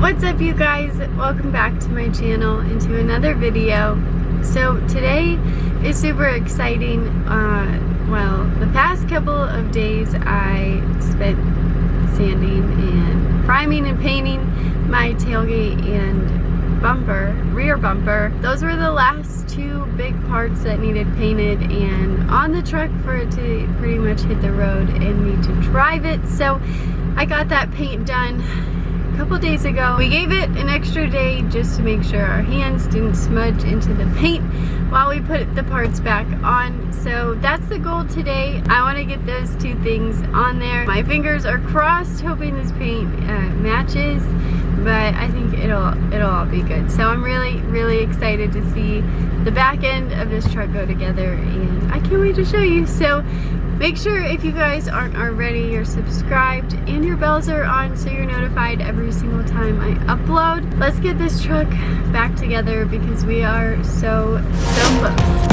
What's up, you guys? Welcome back to my channel and to another video. So today is super exciting. Well, the past couple of days I spent sanding and priming and painting my tailgate and bumper, rear bumper. Those were the last two big parts that needed painted and on the truck for it to pretty much hit the road and me to drive it. So I got that paint done a couple days ago. We gave it an extra day just to make sure our hands didn't smudge into the paint while we put the parts back on. So that's the goal today. I want to get those two things on there. My fingers are crossed hoping this paint matches, but I think it'll all be good. So I'm really excited to see the back end of this truck go together, and I can't wait to show you. So make sure, if you guys aren't already, you're subscribed and your bells are on so you're notified every single time I upload. Let's get this truck back together because we are so close.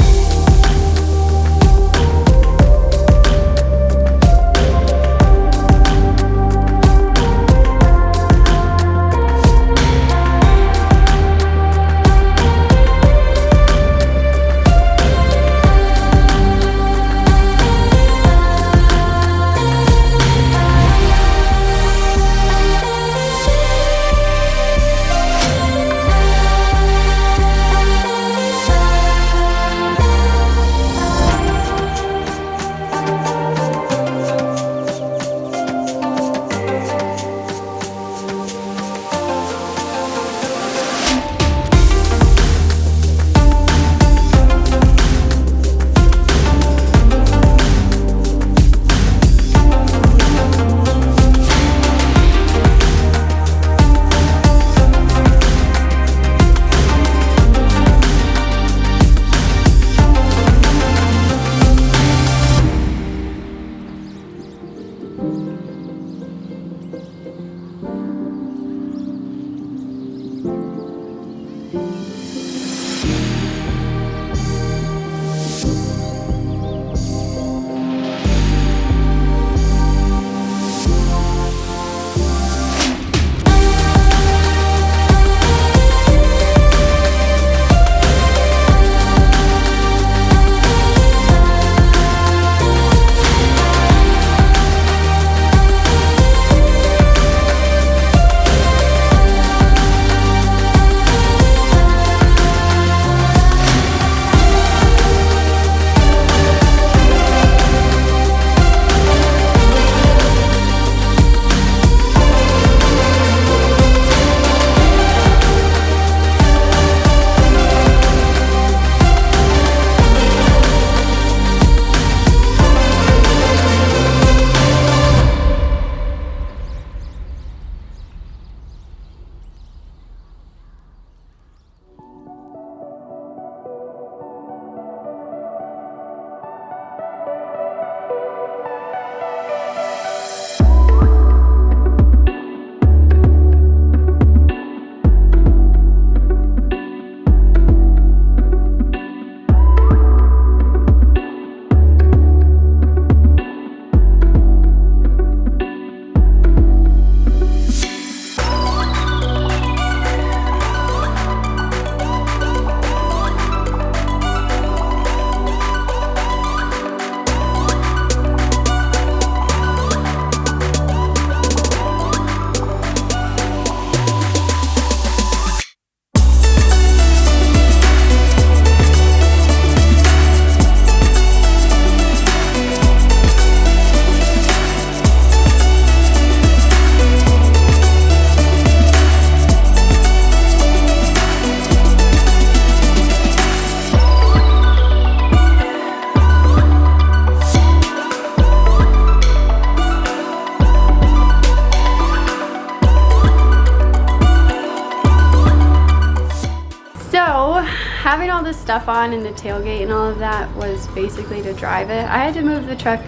Having all this stuff on and the tailgate and all of that was basically to drive it. I had to move the truck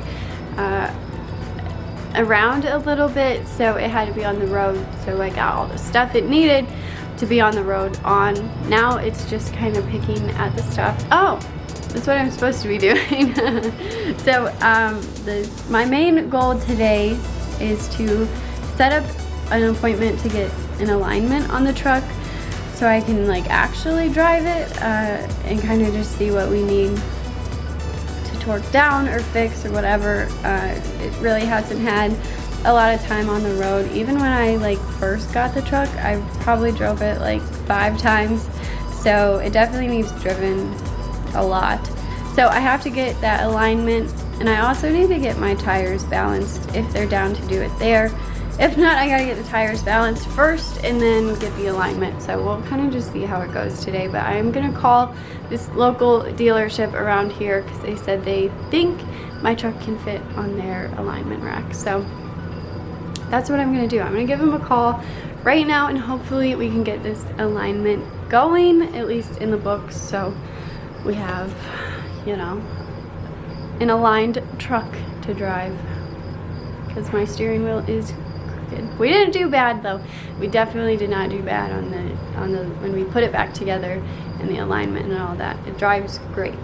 around a little bit, so it had to be on the road. So I got all the stuff it needed to be on the road on. Now it's just kind of picking at the stuff. Oh, that's what I'm supposed to be doing. So my main goal today is to set up an appointment to get an alignment on the truck so I can like actually drive it and kind of just see what we need to torque down or fix or whatever. It really hasn't had a lot of time on the road. Even when I like first got the truck, I probably drove it like 5 times, so it definitely needs driven a lot. So I have to get that alignment, and I also need to get my tires balanced if they're down to do it there. If not, I gotta get the tires balanced first and then get the alignment. So we'll kind of just see how it goes today. But I am gonna call this local dealership around here because they said they think my truck can fit on their alignment rack. So that's what I'm gonna do. I'm gonna give them a call right now, and hopefully we can get this alignment going, at least in the books, so we have, you know, an aligned truck to drive, because my steering wheel is crooked. We didn't do bad though. We definitely did not do bad on the when we put it back together and the alignment and all that. It drives great.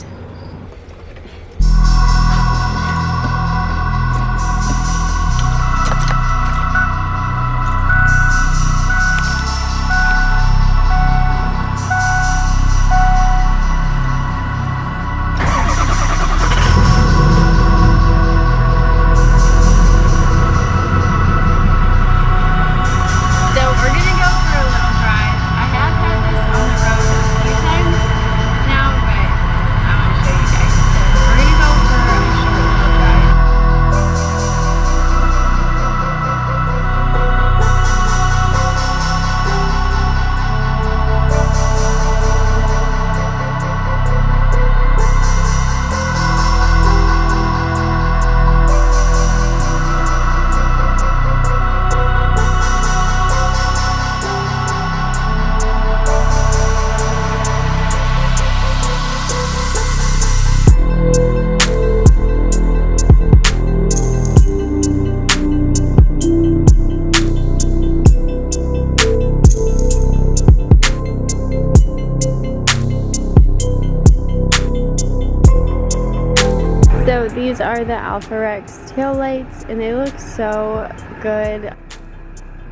So these are the Alpha Rex tail lights, and they look so good.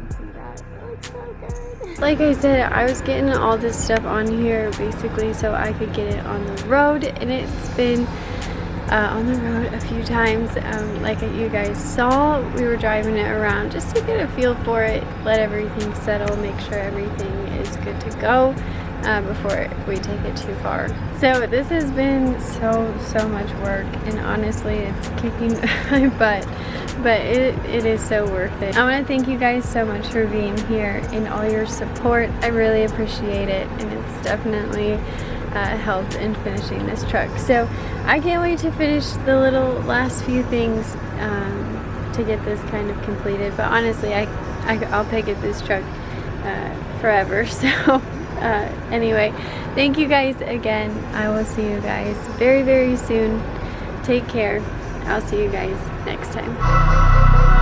See that? It looks so good. Like I said, I was getting all this stuff on here basically so I could get it on the road, and it's been on the road a few times. Like you guys saw, we were driving it around just to get a feel for it, let everything settle, make sure everything is good to go before we take it too far. So this has been so much work, and honestly it's kicking my butt, but it is so worth it. I want to thank you guys so much for being here and all your support. I really appreciate it, and it's definitely helped in finishing this truck. So I can't wait to finish the little last few things to get this kind of completed. But honestly, I'll pick at this truck forever. So anyway, thank you guys again. I will see you guys very soon. Take care. I'll see you guys next time.